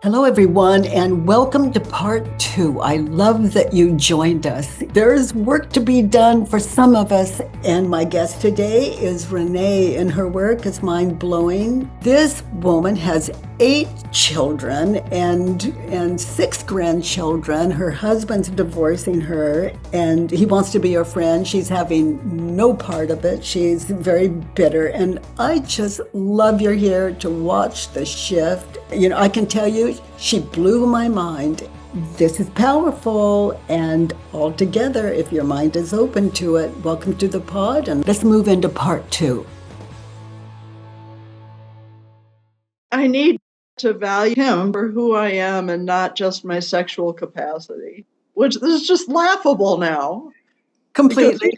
Hello, everyone, and welcome to part 2. I love that you joined us. There's work to be done for some of us, and my guest today is Renee, and her work is mind-blowing. This woman has 8 children and 6 grandchildren. Her husband's divorcing her, and he wants to be her friend. She's having no part of it. She's very bitter, and I just love you're here to watch the shift. I can tell you, she blew my mind. This is powerful, and all together, if your mind is open to it, welcome to the pod, and let's move into part 2. I need to value him for who I am and not just my sexual capacity, which is just laughable now. Completely.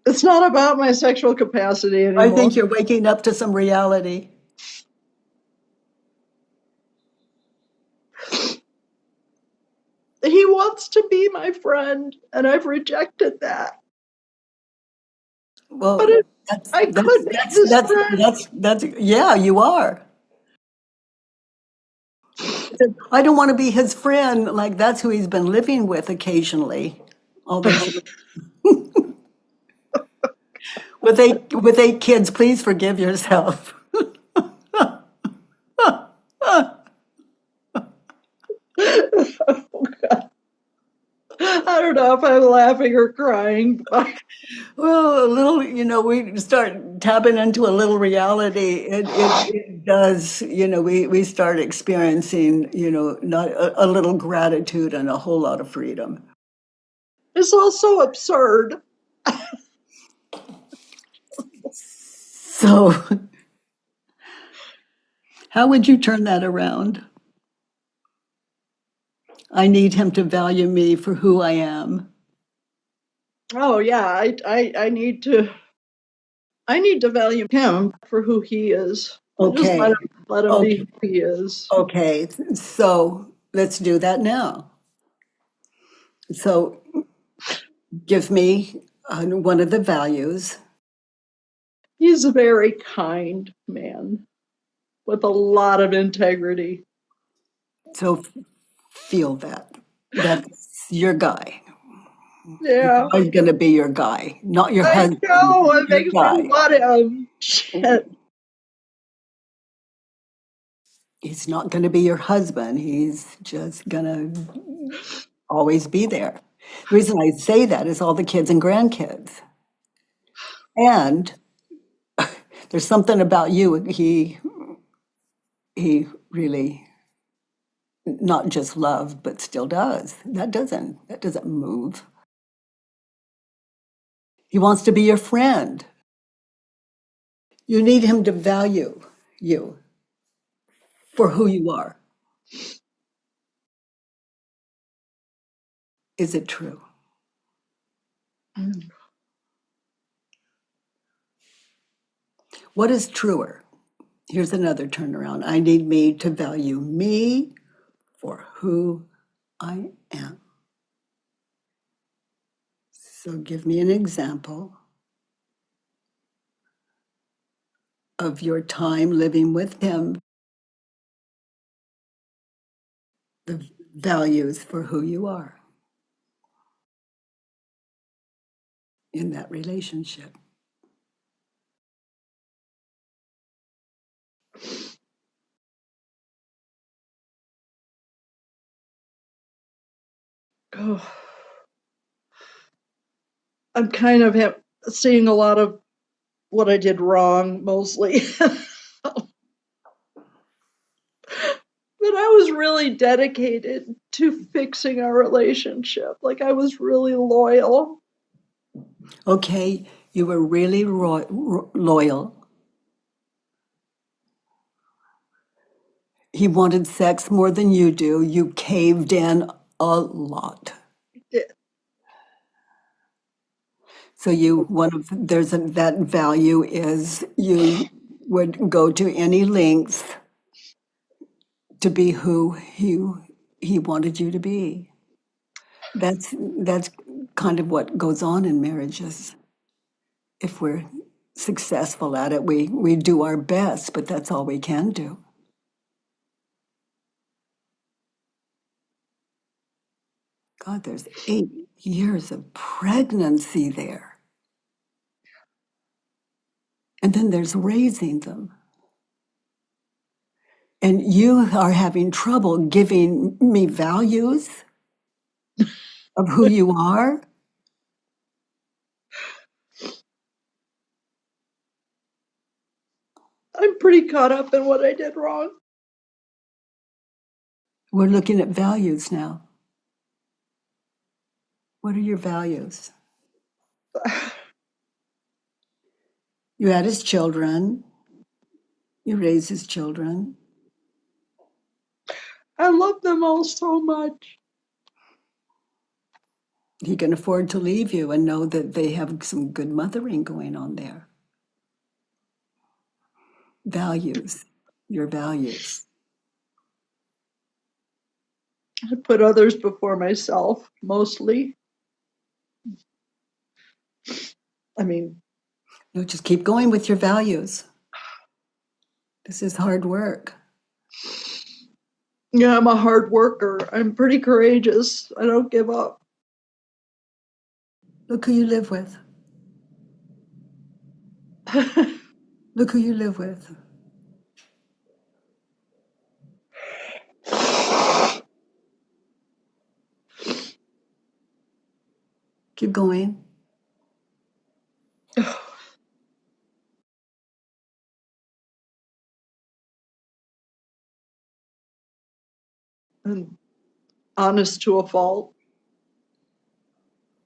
It's not about my sexual capacity anymore. I think you're waking up to some reality. He wants to be my friend, and I've rejected that. Well, but I could be his friend. Yeah, you are. I don't want to be his friend. Like, that's who he's been living with occasionally. Although, with 8 kids, please forgive yourself. Oh, God. I don't know if I'm laughing or crying. Well, a little, we start tapping into a little reality. It does, we start experiencing, not a little gratitude and a whole lot of freedom. It's all so absurd. So, how would you turn that around? I need him to value me for who I am. Oh yeah, I need to value him for who he is. Okay. Just let him be who he is. Okay, so let's do that now. So give me one of the values. He's a very kind man with a lot of integrity. So feel that. That's your guy. Yeah. He's going to be your guy, not your husband. I know, it your makes guy. me want him. Shit. He's not going to be your husband. He's just going to always be there. The reason I say that is all the kids and grandkids. And there's something about you, he really not just loved, but still does. That doesn't move. He wants to be your friend. You need him to value you for who you are. Is it true? What is truer? Here's another turnaround. I need me to value me for who I am. So give me an example of your time living with him, the values for who you are in that relationship. Oh. I'm kind of seeing a lot of what I did wrong, mostly. But I was really dedicated to fixing our relationship. Like, I was really loyal. Okay, you were really loyal. He wanted sex more than you do. You caved in a lot. Yeah. So that value is you would go to any length to be who he wanted you to be. That's kind of what goes on in marriages. If we're successful at it, we do our best, but that's all we can do. God, there's 8 years of pregnancy there. And then there's raising them. And you are having trouble giving me values of who you are. I'm pretty caught up in what I did wrong. We're looking at values now. What are your values? You had his children. You raised his children. I love them all so much. He can afford to leave you and know that they have some good mothering going on there. Values, your values. I put others before myself, mostly. I mean, No, just keep going with your values. This is hard work. yeah, I'm a hard worker. I'm pretty courageous. I don't give up. Look who you live with. Look who you live with. Keep going. And honest to a fault.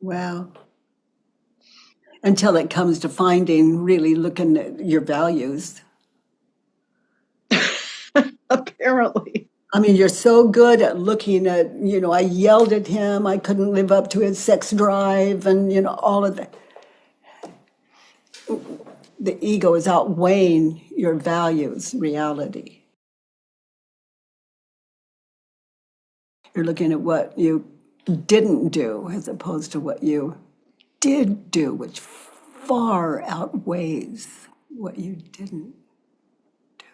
Wow. Until it comes to finding, really looking at your values. Apparently. I mean, you're so good at looking at, I yelled at him, I couldn't live up to his sex drive, and, all of that. The ego is outweighing your values, reality. You're looking at what you didn't do as opposed to what you did do, which far outweighs what you didn't do.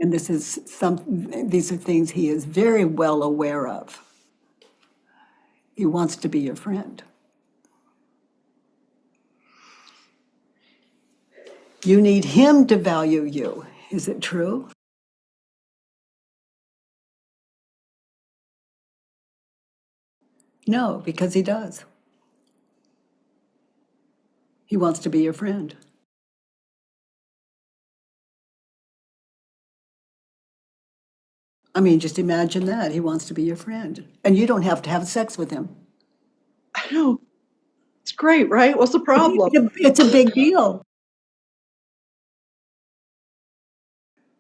And these are things he is very well aware of. He wants to be your friend. You need him to value you. Is it true? No, because he does. He wants to be your friend. I mean, just imagine that. He wants to be your friend. And you don't have to have sex with him. I know. It's great, right? What's the problem? It's a big deal.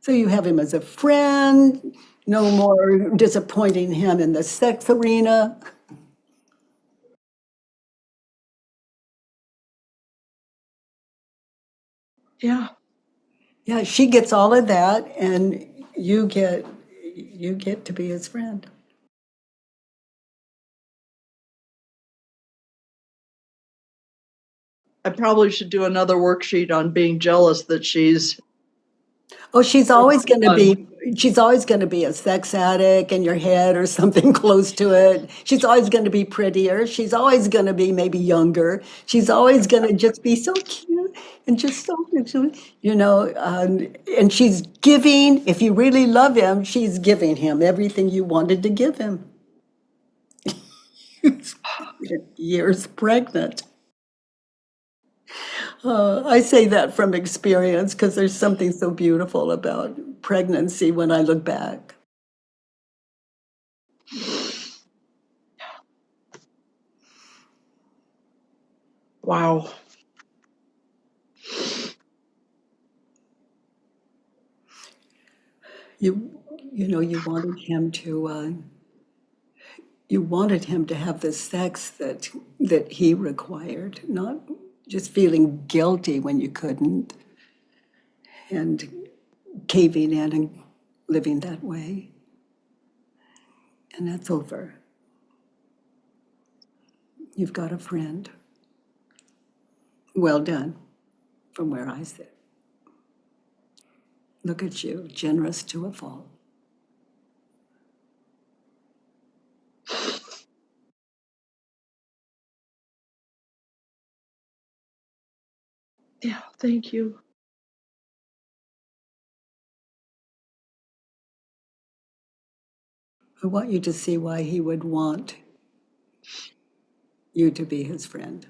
So you have him as a friend, no more disappointing him in the sex arena. Yeah. Yeah, she gets all of that, and you get to be his friend. I probably should do another worksheet on being jealous that she's Oh, she's always going to be a sex addict in your head or something close to it. She's always going to be prettier. She's always going to be maybe younger. She's always going to just be so cute and just so, and she's giving, if you really love him, she's giving him everything you wanted to give him. Years pregnant. I say that from experience because there's something so beautiful about pregnancy when I look back. wow. You wanted him to have the sex that he required, not just feeling guilty when you couldn't and caving in and living that way. And that's over. You've got a friend. Well done from where I sit. Look at you, generous to a fault. Yeah, thank you. I want you to see why he would want you to be his friend.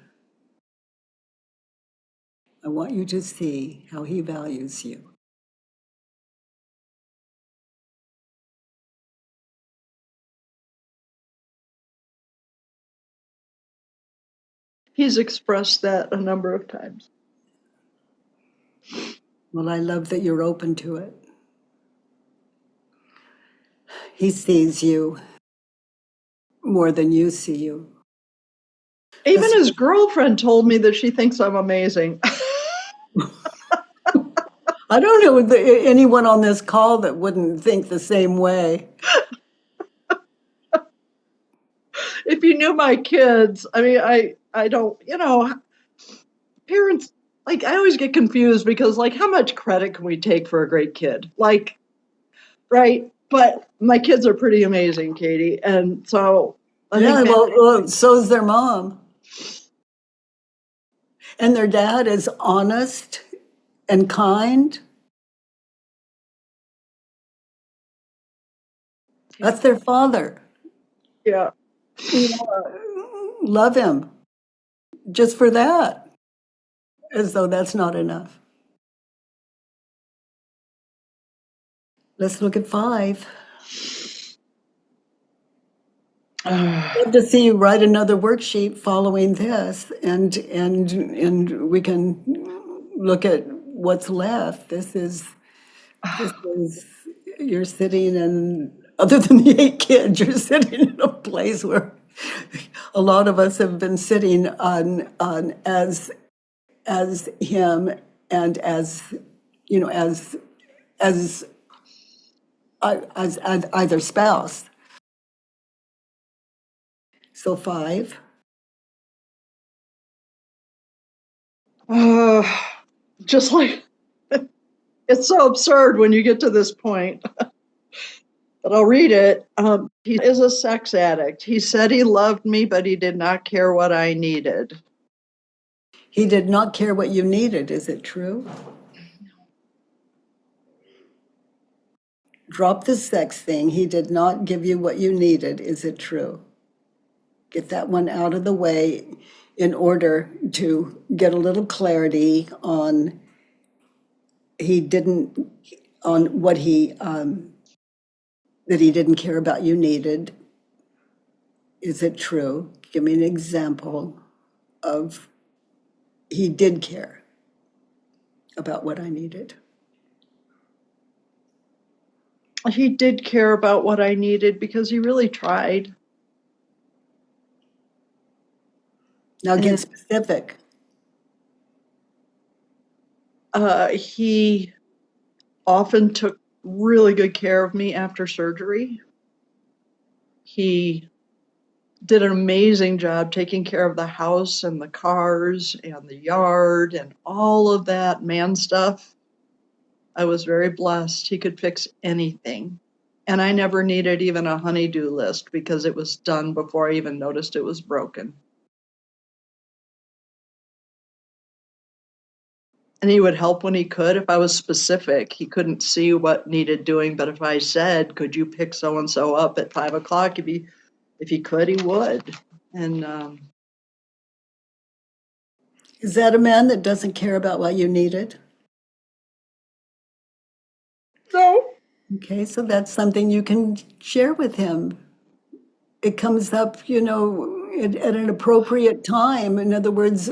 I want you to see how he values you. He's expressed that a number of times. Well, I love that you're open to it. He sees you more than you see you. Even his girlfriend told me that she thinks I'm amazing. I don't know anyone on this call that wouldn't think the same way. If you knew my kids, I mean, I don't, parents, like, I always get confused because, like, how much credit can we take for a great kid? Like, right? But my kids are pretty amazing, Katie. And so I Yeah, think well, so is their mom. And their dad is honest and kind. That's their father. yeah. You know, love him just for that, as though that's not enough. Let's look at 5. I'd love to see you write another worksheet following this, and we can look at what's left. This is you're sitting in, other than the 8 kids, you're sitting in a place where a lot of us have been sitting on as him and as you know as either spouse. So 5. uh, just like, it's so absurd when you get to this point. But I'll read it. He is a sex addict. He said he loved me, but he did not care what I needed. He did not care what you needed. Is it true? Drop the sex thing. He did not give you what you needed. Is it true? Get that one out of the way in order to get a little clarity on he didn't, on what he, that he didn't care about you needed. Is it true? Give me an example of he did care about what I needed. He did care about what I needed because he really tried. Now get And specific. he often took really good care of me after surgery. He did an amazing job taking care of the house and the cars and the yard and all of that man stuff. I was very blessed. He could fix anything. And I never needed even a honey-do list because it was done before I even noticed it was broken. And he would help when he could. If I was specific, he couldn't see what needed doing. But if I said, "Could you pick so and so up at 5 o'clock?" If he could, he would. And Is that a man that doesn't care about what you needed? no, Okay, so that's something you can share with him. It comes up, at an appropriate time. In other words,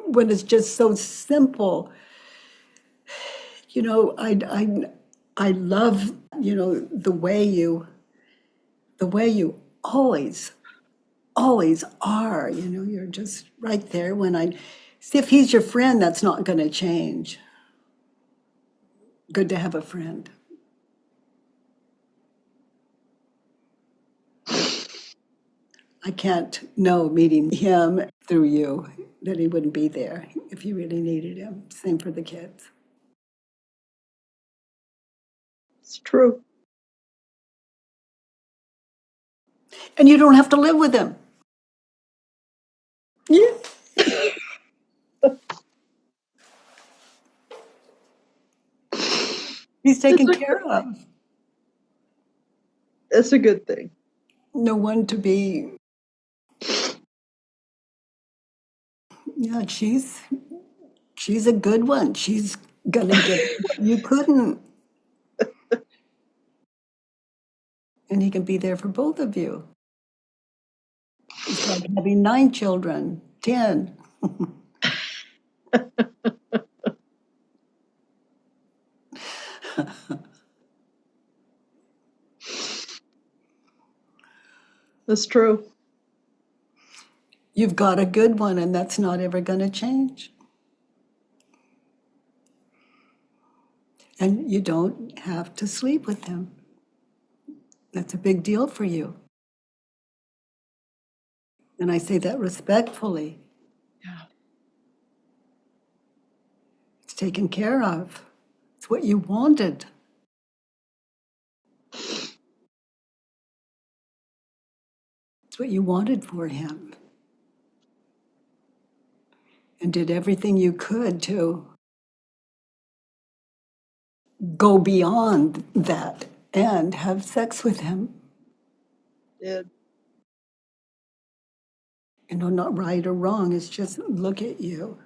when it's just so simple. I love, the way you always are. You're just right there when I see if he's your friend, that's not going to change. Good to have a friend. I can't know meeting him through you that he wouldn't be there if you really needed him. Same for the kids. it's true. And you don't have to live with him. Yeah. He's It's taken a care of. it's a good thing. No one to be, yeah, she's a good one. She's gonna give you what you couldn't. And he can be there for both of you. It's like having 9 children, 10. That's true. You've got a good one, and that's not ever gonna change. And you don't have to sleep with him. That's a big deal for you. And I say that respectfully. Yeah. It's taken care of. It's what you wanted. It's what you wanted for him. And did everything you could to go beyond that and have sex with him. Did. You know, not right or wrong. It's just look at you.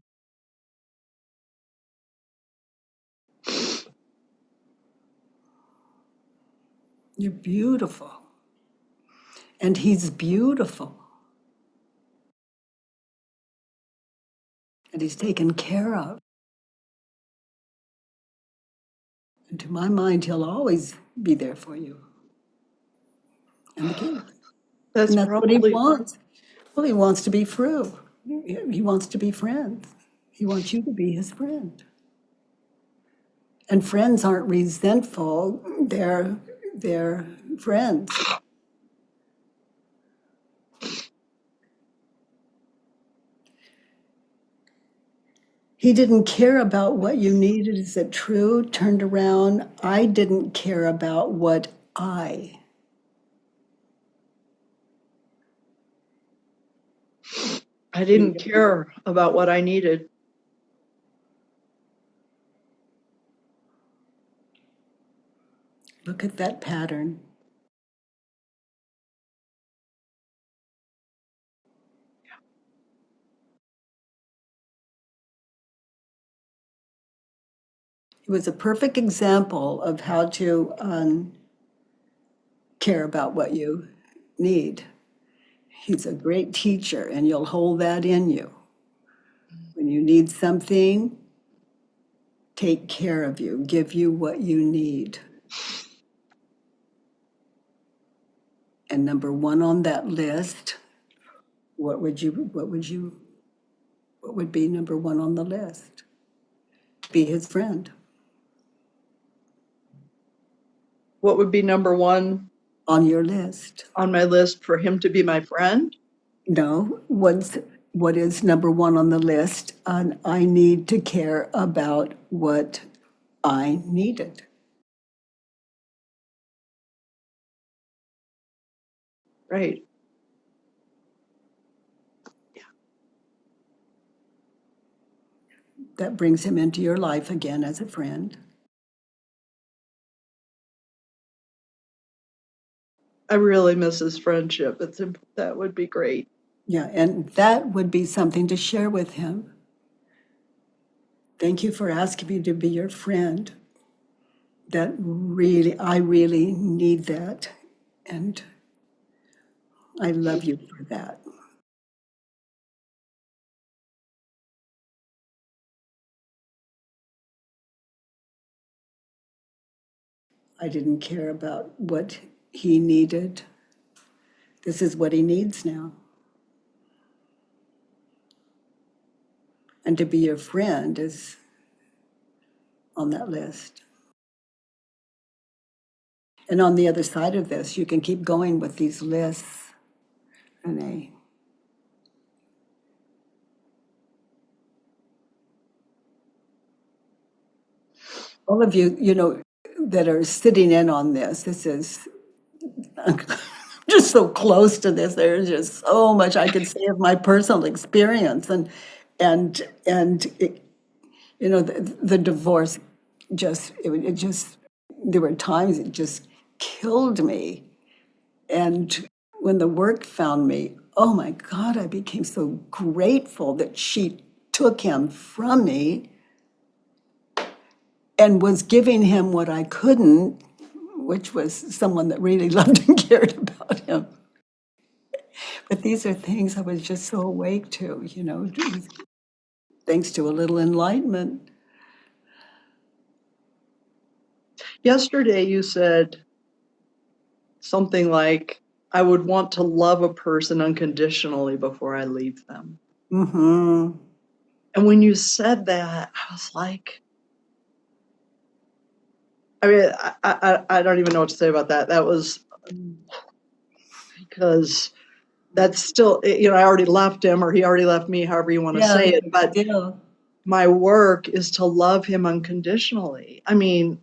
You're beautiful. And he's beautiful. And he's taken care of. And to my mind, he'll always be there for you. And the kids. That's And that's what he probably wants. Well, he wants to be through. He wants to be friends. He wants you to be his friend. And friends aren't resentful. They're friends. He didn't care about what you needed. Is it true? Turned around. I didn't care about what I. I didn't care about what I needed. Look at that pattern. It was a perfect example of how to care about what you need. He's a great teacher, and you'll hold that in you. When you need something, take care of you, give you what you need. And number one on that list, what would be number one on the list? Be his friend. What would be number one On your list. on my list for him to be my friend? No, what is number one on the list? I need to care about what I needed. Right. That brings him into your life again as a friend. I really miss his friendship. That would be great. Yeah, and that would be something to share with him. Thank you for asking me to be your friend. I really need that. And I love you for that. I didn't care about what he needed. This is what he needs now. And to be your friend is on that list. And on the other side of this, you can keep going with these lists, Renee. All of you, that are sitting in on this is just so close to this. There's just so much I could say of my personal experience, and the divorce it just there were times it just killed me. And when the work found me, oh my God, I became so grateful that she took him from me and was giving him what I couldn't, which was someone that really loved and cared about him. But these are things I was just so awake to, thanks to a little enlightenment. Yesterday, you said something like, I would want to love a person unconditionally before I leave them. Mm-hmm. And when you said that, I was like, I mean, I don't even know what to say about that. That was because that's still, I already left him or he already left me, however you want to Yeah, say it. But still. my work is to love him unconditionally. I mean,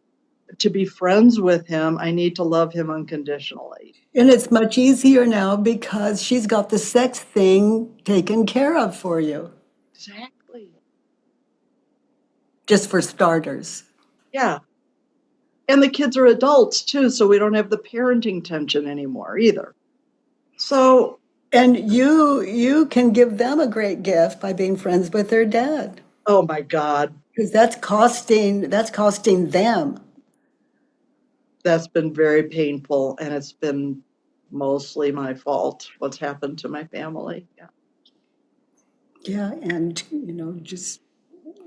to be friends with him, I need to love him unconditionally. And it's much easier now because she's got the sex thing taken care of for you, Exactly. just for starters. Yeah. And the kids are adults too, so we don't have the parenting tension anymore either. So, And you can give them a great gift by being friends with their dad, oh my God, because that's costing them. that's been very painful, and it's been mostly my fault, what's happened to my family. Yeah. Yeah, and just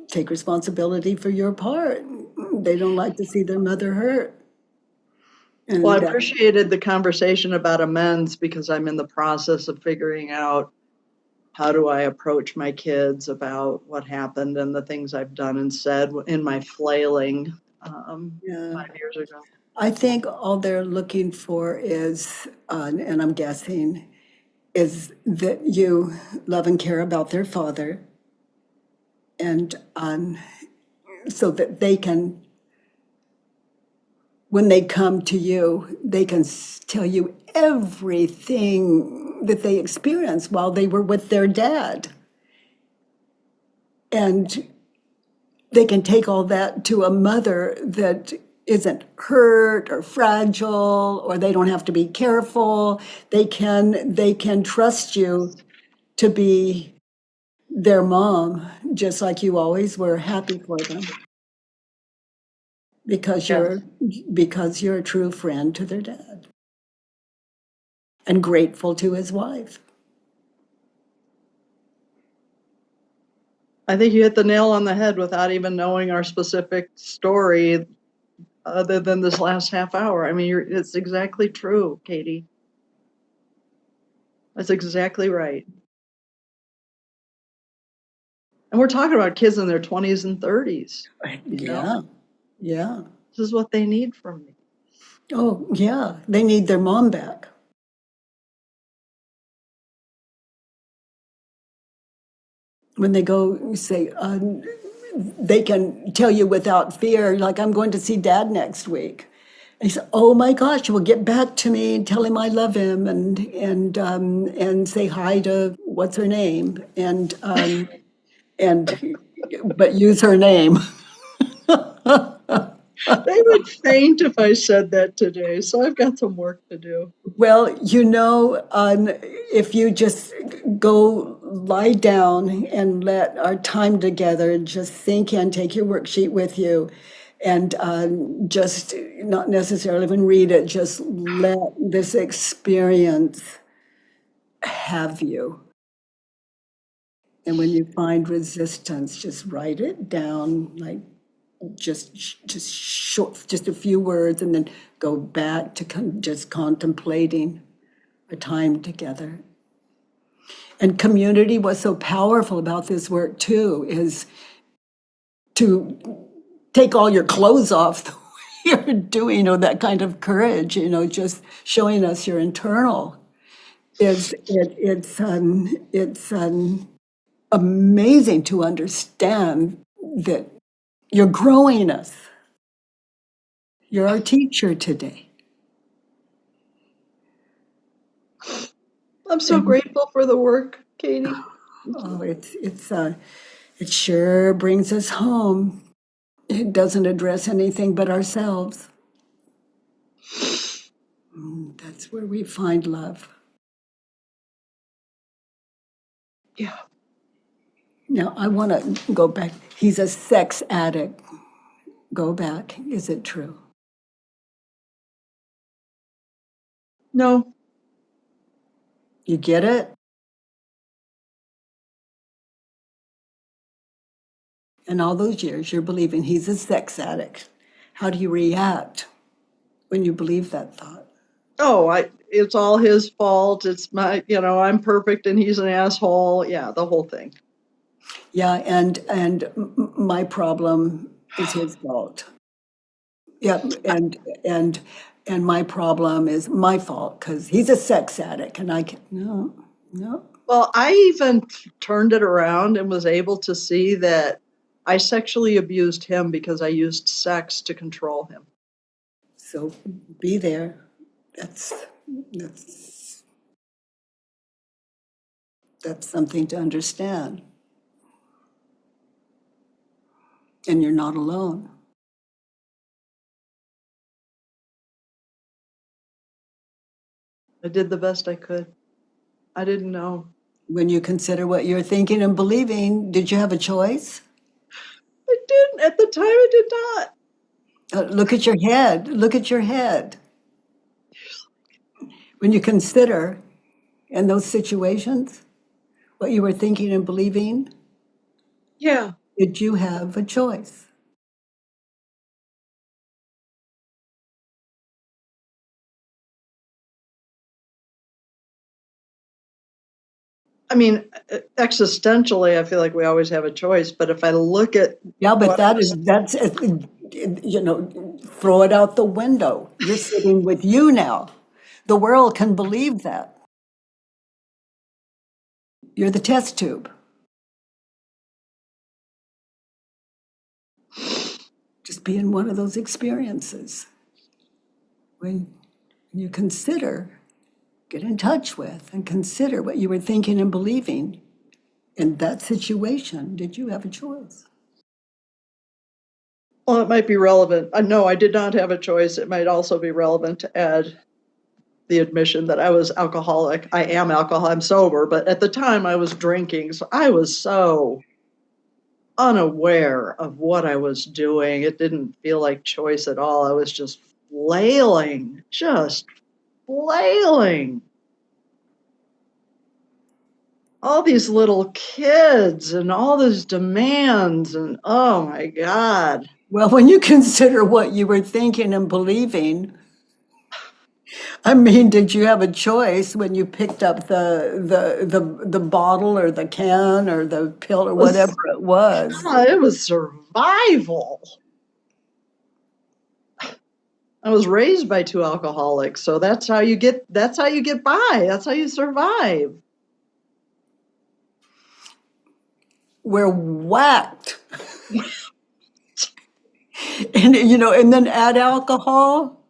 take responsibility for your part. They don't like to see their mother hurt. Well, I And appreciated the conversation about amends because I'm in the process of figuring out how do I approach my kids about what happened and the things I've done and said in my flailing yeah, 5 years ago. I think all they're looking for is, and I'm guessing, is that you love and care about their father, and so that they can, when they come to you, they can tell you everything that they experienced while they were with their dad. And they can take all that to a mother that isn't hurt or fragile, or they don't have to be careful. They can trust you to be their mom, just like you always were, happy for them because you're Yes. because you're a true friend to their dad and grateful to his wife. I think you hit the nail on the head without even knowing our specific story other than this last half hour. I mean, it's exactly true, Katie. That's exactly right. And we're talking about kids in their 20s and 30s. You know, Yeah, yeah. this is what they need from me. Oh, yeah. They need their mom back. When they go say, they can tell you without fear, like, I'm going to see dad next week. And he said, oh my gosh, well, get back to me and tell him I love him and say hi to what's her name and but use her name. They would faint if I said that today, so I've got some work to do. Well, if you just go lie down and let our time together just sink in, take your worksheet with you, and just not necessarily even read it, just let this experience have you. And when you find resistance, just write it down, like just short, just a few words, and then go back to just contemplating our time together. And community, what's so powerful about this work too is to take all your clothes off the way you're doing, that kind of courage, just showing us your internal it's amazing to understand that you're growing us. You're our teacher today. I'm so And grateful for the work, Katie. oh, it sure brings us home. It doesn't address anything but ourselves. That's where we find love. Yeah. Now, I want to go back. He's a sex addict. Go back. Is it true? No. You get it? And all those years, you're believing he's a sex addict. How do you react when you believe that thought? Oh, it's all his fault. It's I'm perfect and he's an asshole. Yeah, the whole thing. Yeah, and my problem is his fault. Yeah, and my problem is my fault because he's a sex addict, and I can no, no. Well, I even turned it around and was able to see that I sexually abused him because I used sex to control him. So be there. That's that's that's something to understand, and you're not alone. I did the best I could. I didn't know. When you consider what you're thinking and believing, did you have a choice? I didn't. At the time, I did not. Look at your head. Look at your head. When you consider in those situations what you were thinking and believing, Yeah. did you have a choice? I mean, existentially, I feel like we always have a choice. But if I look at Yeah, but what, that's throw it out the window. You're sitting with you now. The world can believe that. You're the test tube. Just be in one of those experiences. When you consider, get in touch with, and consider what you were thinking and believing in that situation. Did you have a choice? well, it might be relevant. No, I did not have a choice. It might also be relevant to add the admission that I was alcoholic. I am alcoholic. I'm sober, but at the time I was drinking. So I was so unaware of what I was doing. It didn't feel like choice at all. I was just flailing, just flailing. All these little kids and all these demands, and oh my God. Well, when you consider what you were thinking and believing, I mean, did you have a choice when you picked up the bottle or the can or the pill or It whatever was, it was? it was survival. I was raised by two alcoholics, so that's how you get by. That's how you survive. We're whacked. And then add alcohol.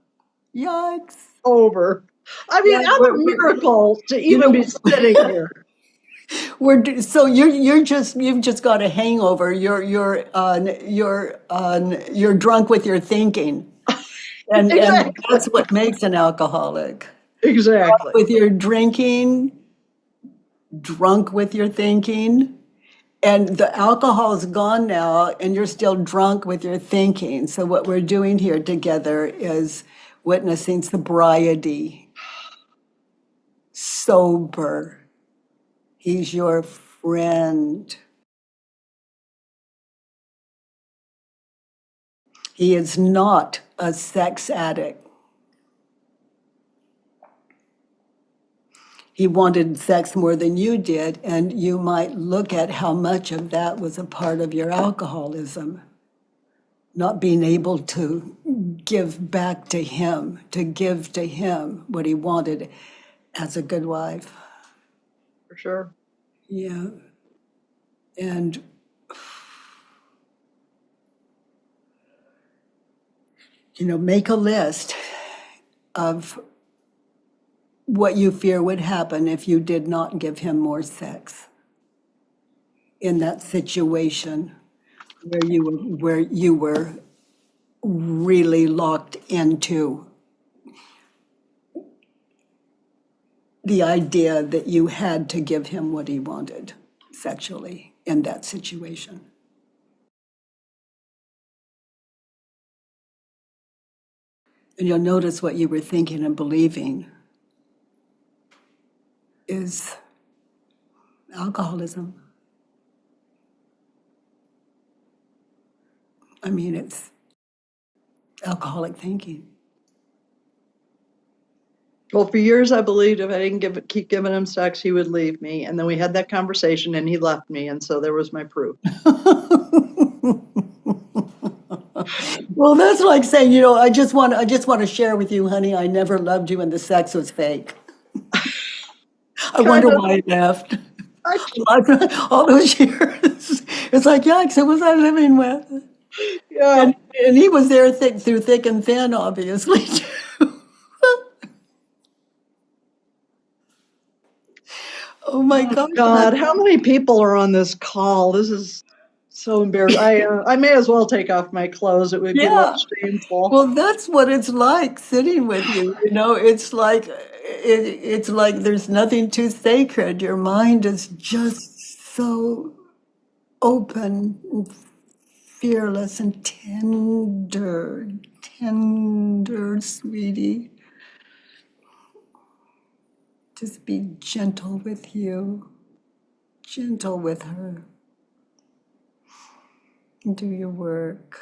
Yikes. Over. I Yeah, mean, that's a miracle to you even know, be sitting here. so you've just got a hangover. You're drunk with your thinking, and Exactly. that's what makes an alcoholic. Exactly. With your drinking, drunk with your thinking, and the alcohol is gone now, and you're still drunk with your thinking. So what we're doing here together is witnessing sobriety, sober. He's your friend. He is not a sex addict. He wanted sex more than you did, and you might look at how much of that was a part of your alcoholism, not being able to give back to him, to give to him what he wanted as a good wife. For sure. Yeah. And, make a list of what you fear would happen if you did not give him more sex in that situation where you were really locked into the idea that you had to give him what he wanted sexually in that situation. And you'll notice what you were thinking and believing is alcoholism. I mean, it's alcoholic thinking. Well, for years I believed if I didn't keep giving him sex, he would leave me. And then we had that conversation and he left me. And so there was my proof. Well, that's like saying, I just want to share with you, honey, I never loved you and the sex was fake. I wonder why he left. All those years. It's like, yikes, who was I living with? Yeah. And he was there through thick and thin, obviously, too. Oh my gosh. God, how many people are on this call? This is so embarrassing. I may as well take off my clothes. It would be less shameful. Well, that's what it's like sitting with you. It's like there's nothing too sacred. Your mind is just so open and fearless and tender, tender, sweetie. Just be gentle with you, gentle with her. Do your work.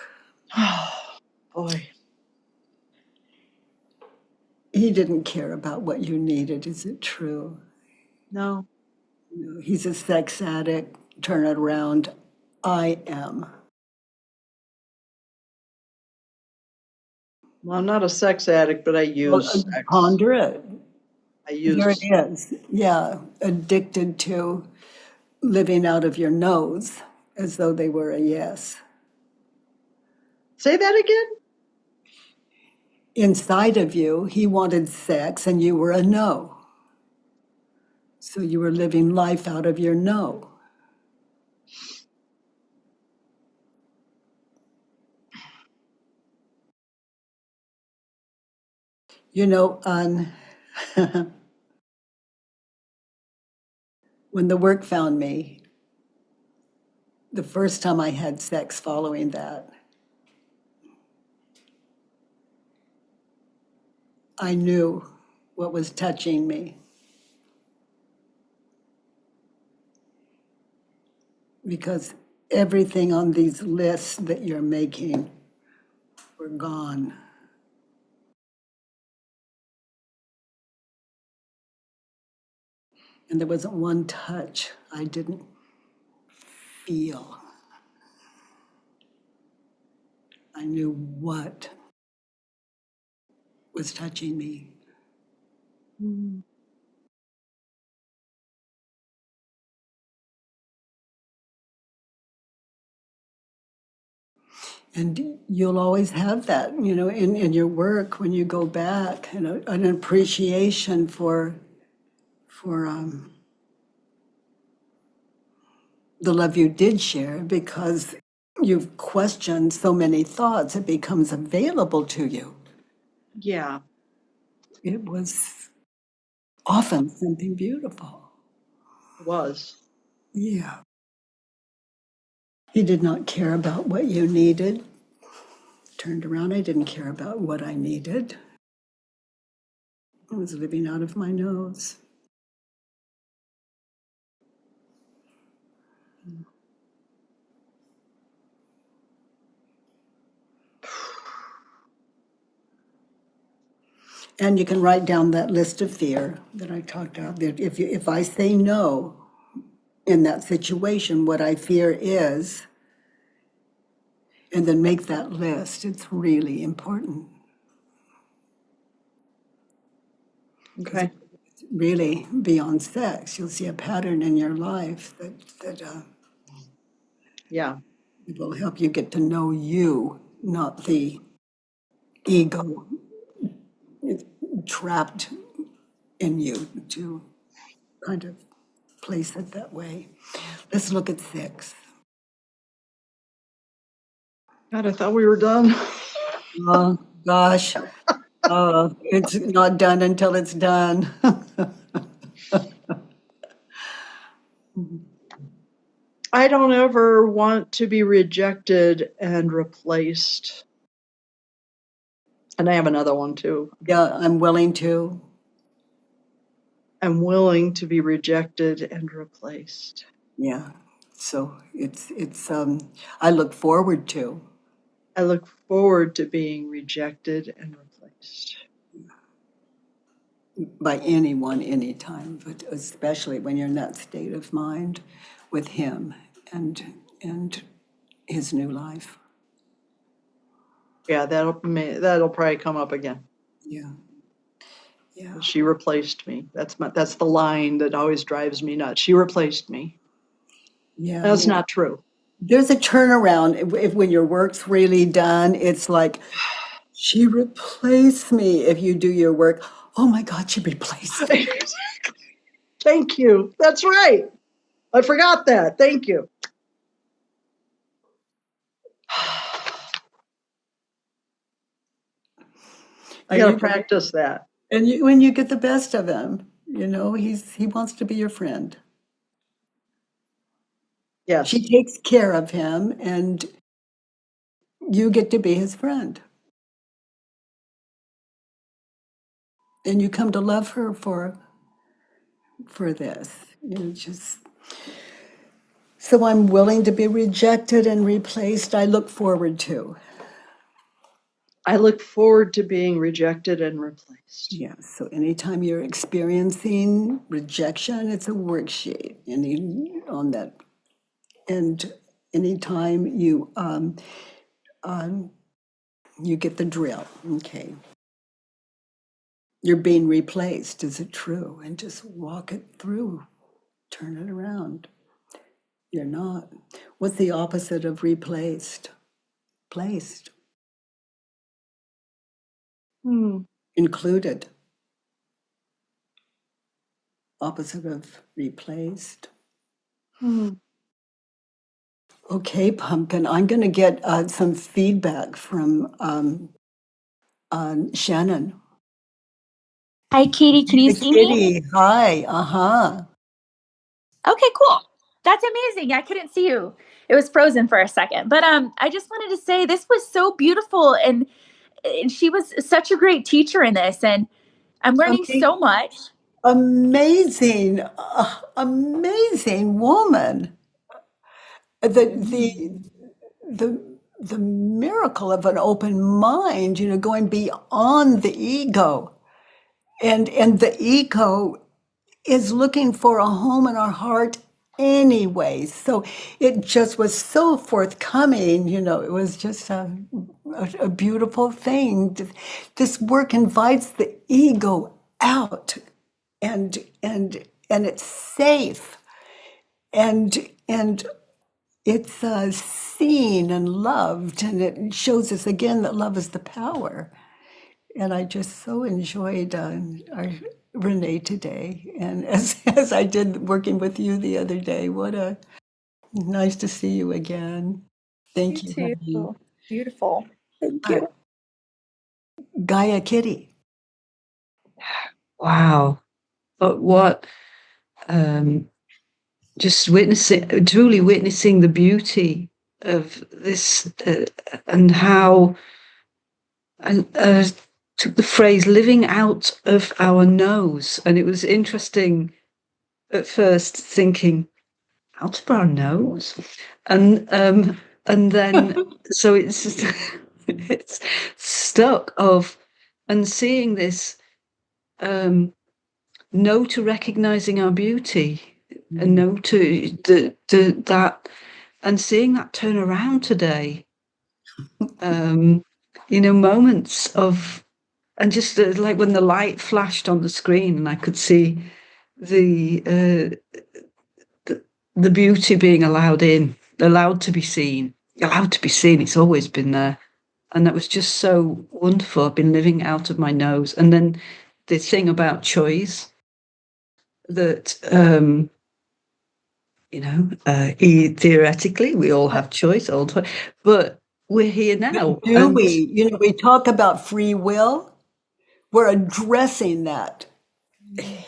Boy. He didn't care about what you needed, is it true? No. No, he's a sex addict. Turn it around. I am. Well, I'm not a sex addict, but I use sex. Ponder it. I use. There it is. Yeah, addicted to living out of your nose as though they were a yes. Say that again? Inside of you, he wanted sex and you were a no. So you were living life out of your no. When the work found me, the first time I had sex following that, I knew what was touching me. Because everything on these lists that you're making were gone. And there wasn't one touch I didn't feel. I knew what was touching me. And you'll always have that, in your work when you go back, an appreciation for the love you did share, because you've questioned so many thoughts, it becomes available to you. Yeah. It was often something beautiful. It was. Yeah. He did not care about what you needed. Turned around, I didn't care about what I needed. I was living out of my nose. And you can write down that list of fear that I talked about. If I say no in that situation, what I fear is, and then make that list, it's really important. Okay. Really, beyond sex, you'll see a pattern in your life that Yeah. it will help you get to know you, not the ego trapped in you to kind of place it that way. Let's look at 6. God, I thought we were done. Oh, gosh. It's not done until it's done. I don't ever want to be rejected and replaced. And I have another one too. Yeah, I'm willing to. I'm willing to be rejected and replaced. Yeah. So I look forward to. I look forward to being rejected and replaced. By anyone, anytime, but especially when you're in that state of mind with him and his new life. Yeah, that'll probably come up again. Yeah. Yeah. She replaced me. That's the line that always drives me nuts. She replaced me. Yeah. That's not true. There's a turnaround when your work's really done. It's like, she replaced me. If you do your work, oh my God, she replaced me. Thank you. That's right. I forgot that. Thank you. I got to practice that. And when you get the best of him, he wants to be your friend. Yes. She takes care of him, and you get to be his friend. And you come to love her for this. So I'm willing to be rejected and replaced. I look forward to. I look forward to being rejected and replaced. Yeah. So anytime you're experiencing rejection, it's a worksheet. On that, and anytime you get the drill. Okay. You're being replaced. Is it true? And just walk it through. Turn it around. You're not. What's the opposite of replaced? Placed. Included. Opposite of replaced. Okay, Pumpkin, I'm going to get some feedback from Shannon. Hi, Katie. Can you see me? Kitty, hi. Okay, cool. That's amazing. I couldn't see you. It was frozen for a second. But I just wanted to say this was so beautiful, and she was such a great teacher in this, and I'm learning so much. Amazing, amazing woman. The miracle of an open mind, going beyond the ego, and the ego is looking for a home in our heart anyway. So it just was so forthcoming. It was just a beautiful thing. This work invites the ego out, and it's safe, and it's seen and loved, and it shows us again that love is the power. And I just so enjoyed our Renee today, and as I did working with you the other day. What a nice to see you again. Thank you. You too. Beautiful. Thank you. Gaia Kitty. Wow. But what just truly witnessing the beauty of this, and how I took the phrase living out of our nose. And it was interesting at first thinking, out of our nose? And then, so it's stuck of, and seeing this, no to recognizing our beauty, and no to that, and seeing that turn around today. Moments of, and just like when the light flashed on the screen and I could see the beauty being allowed to be seen. It's always been there. And that was just so wonderful. I've been living out of my nose. And then the thing about choice, that, theoretically, we all have choice all the time, but we're here now. Do we? We talk about free will. We're addressing that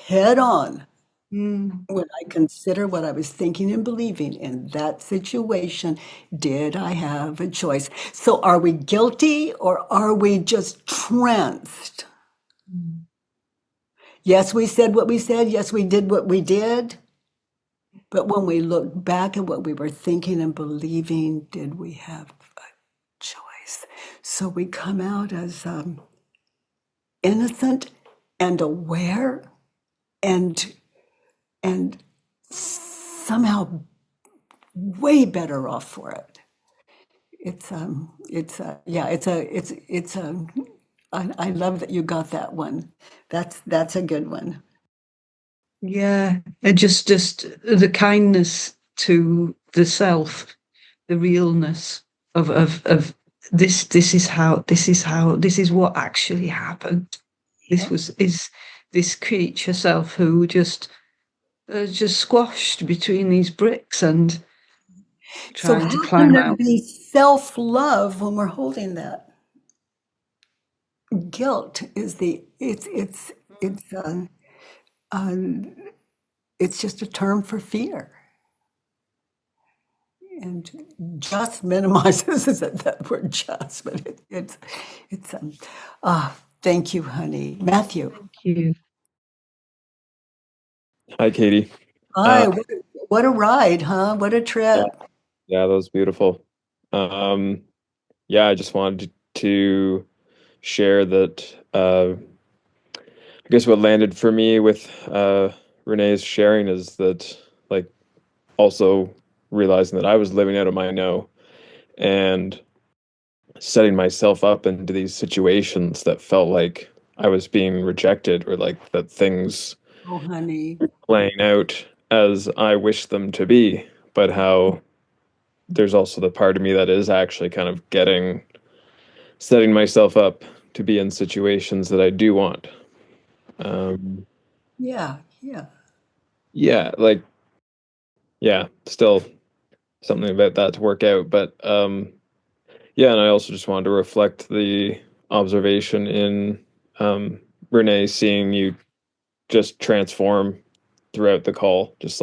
head on. Mm. When I consider what I was thinking and believing in that situation, did I have a choice? So are we guilty or are we just tranced? Mm. Yes, we said what we said. Yes, we did what we did. But when we look back at what we were thinking and believing, did we have a choice? So we come out as innocent and aware and somehow way better off for it. I love that you got that one. That's a good one. Yeah, and just the kindness to the self, the realness of this. This is what actually happened. This is this creature self who just squashed between these bricks and So trying to how can climb there out. be self-love when we're holding that? Guilt is uh, it's just a term for fear. And just minimizes is that word just, but it's thank you, honey. Matthew. Thank you. Hi, Katie. Hi, what a ride, huh? What a Yeah, trip. yeah, that was beautiful. Um, yeah, I just wanted to share that. I guess what landed for me with Renee's sharing is that, like, also realizing that I was living out of my no and setting myself up into these situations that felt like I was being rejected, or like that things Oh, honey. playing out as I wish them to be, but how there's also the part of me that is actually kind of setting myself up to be in situations that I do want. Um, Yeah, yeah. yeah, like, yeah, still something about that to work out. But yeah, and I also just wanted to reflect the observation in Renee, seeing you just transform throughout the call, just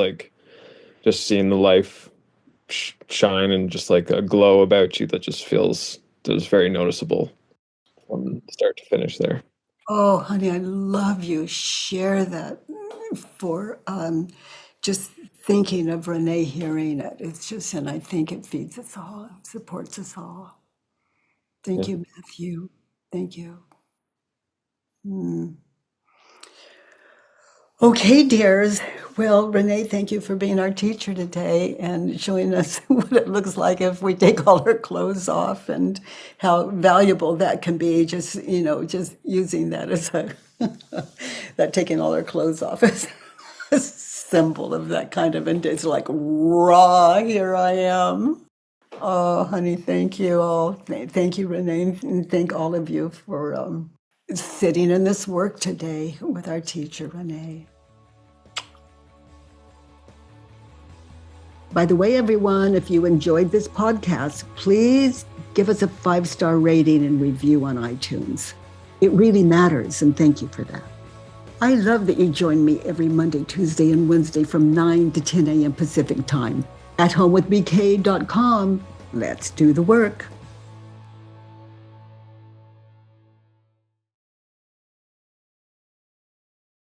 seeing the life shine and just like a glow about you that just feels that was very noticeable from start to finish there. Oh, honey, I love you. Share that for just thinking of Renee hearing it. It's just, and I think it feeds us all, supports us all. Thank Yeah. you, Matthew. Thank you. Hmm. Okay, dears. Well, Renee, thank you for being our teacher today and showing us what it looks like if we take all our clothes off and how valuable that can be. Just, just using that as that taking all our clothes off as a symbol of that kind of, and it's like, raw, here I am. Oh, honey, thank you all. Thank you, Renee, and thank all of you for sitting in this work today with our teacher, Renee. By the way, everyone, if you enjoyed this podcast, please give us a 5-star rating and review on iTunes. It really matters, and thank you for that. I love that you join me every Monday, Tuesday, and Wednesday from 9 to 10 a.m. Pacific time at homewithbk.com. Let's do the work.